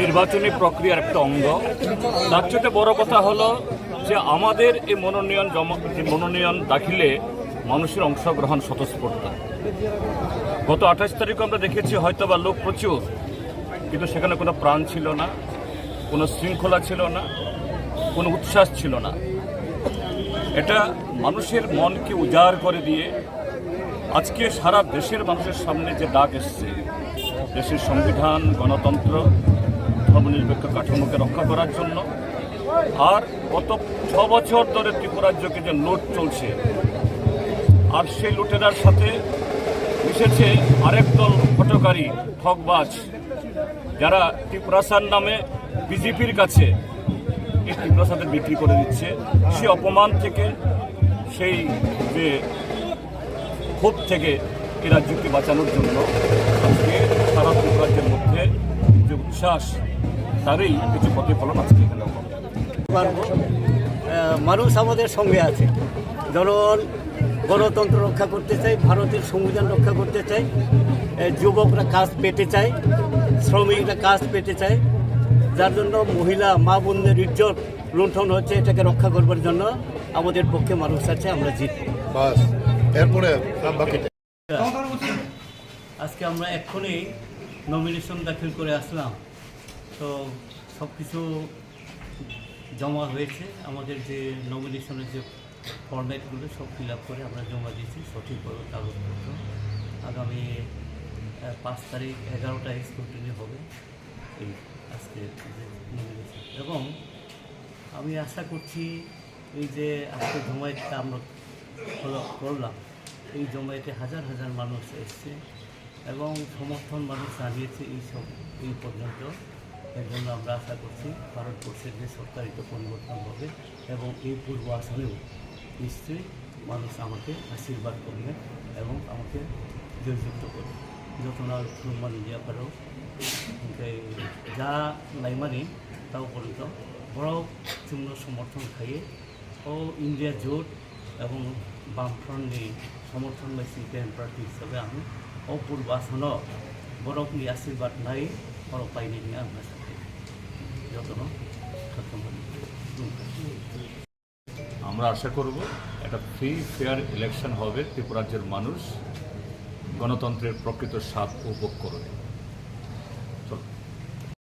নির্বাচনী প্রক্রিয়ার একটা অঙ্গ। তার চেয়ে বড় কথা হলো যে আমাদের এই মনোনয়ন দাখিলে মানুষের অংশগ্রহণ স্বতঃস্ফূর্ত। গত 28 তারিখ আমরা দেখেছি হয়তো বা লোক প্রচুর, কিন্তু সেখানে কোনো প্রাণ ছিল না, কোনো শৃঙ্খলা ছিল না, কোনো উচ্ছ্বাস ছিল না। এটা মানুষের মনকে উজাড় করে দিয়ে আজকে সারা দেশের মানুষের সামনে যে ডাক এসছে, দেশের সংবিধান, গণতন্ত্র, ধর্মনিরপেক্ষ কাঠামোকে রক্ষা করার জন্য। আর গত 6 বছর ধরে ত্রিপুরা রাজ্যকে যে লুট চলছে, আর সেই লুটেরার সাথে মিশেছে আরেক দল হটকারী, ঠকবাজ, যারা ত্রিপুরাসার নামে বিজেপির কাছে এই ত্রিপুরাসাদের বিক্রি করে দিচ্ছে। সেই অপমান থেকে, সেই যে ক্ষোভ থেকে এই রাজ্যকে বাঁচানোর জন্য আজকে সারা ত্রিপুরাজ্যের মধ্যে যে উচ্ছ্বাস, তারই কিছু প্রতিফলন আজকে এখানে হবে। মানুষ আমাদের সঙ্গে আছে। জনগণ গণতন্ত্র রক্ষা করতে চায়, ভারতের সংবিধান রক্ষা করতে চায়, যুবকরা কাজ পেতে চায়, শ্রমিকরা কাজ পেতে চায়, যার জন্য মহিলা মা বোনদের ইজ্জত লুণ্ঠন হচ্ছে। এটাকে রক্ষা করবার জন্য আমাদের পক্ষে মানুষ আছে, আমরা জিতব। এরপরে আজকে আমরা এক্ষুনি নমিনেশন দাখিল করে আসলাম, তো সব কিছু জমা হয়েছে। আমাদের যে নমিনেশনের যে ফরম্যাটগুলো সব ফিল আপ করে আমরা জমা দিয়েছি সঠিকভাবে কাগজপত্র। আগামী 5 তারিখ 11টায় স্ক্রুটিনি হবে এই আজকে নমিনেশন। এবং আমি আশা করছি এই যে আজকে জমায়েতটা আমরা করলাম, এই জমায়েতে হাজার হাজার মানুষ এসছে এবং সমর্থন মানুষ জানিয়েছে এই পর্যন্ত। এর জন্য আমরা আশা করছি ভারতবর্ষের যে সরকারিত পরিবর্তন হবে এবং এই পূর্ব আসনেও নিশ্চয়ই মানুষ আমাকে আশীর্বাদ করবে এবং আমাকে জয়যুক্ত করবে। যতনা মানে ইয়া পারো যা লাইমানি তাও পর্যন্ত বড় চূর্ণ সমর্থন খাইয়ে ও ইন্ডিয়া জোট এবং বামফ্রন্টনি সমর্থন বা Cpim প্রার্থী হিসাবে আমি অপূর্ব আসন বরফনি আশীর্বাদ নাই বড় পাইনি নিয়ে আপনার সাথে যত্ন আমরা আশা করব একটা ফ্রি ফেয়ার ইলেকশন হবে, ত্রিপুরা রাজ্যের মানুষ গণতন্ত্রের প্রকৃত স্বাদ উপভোগ করবে।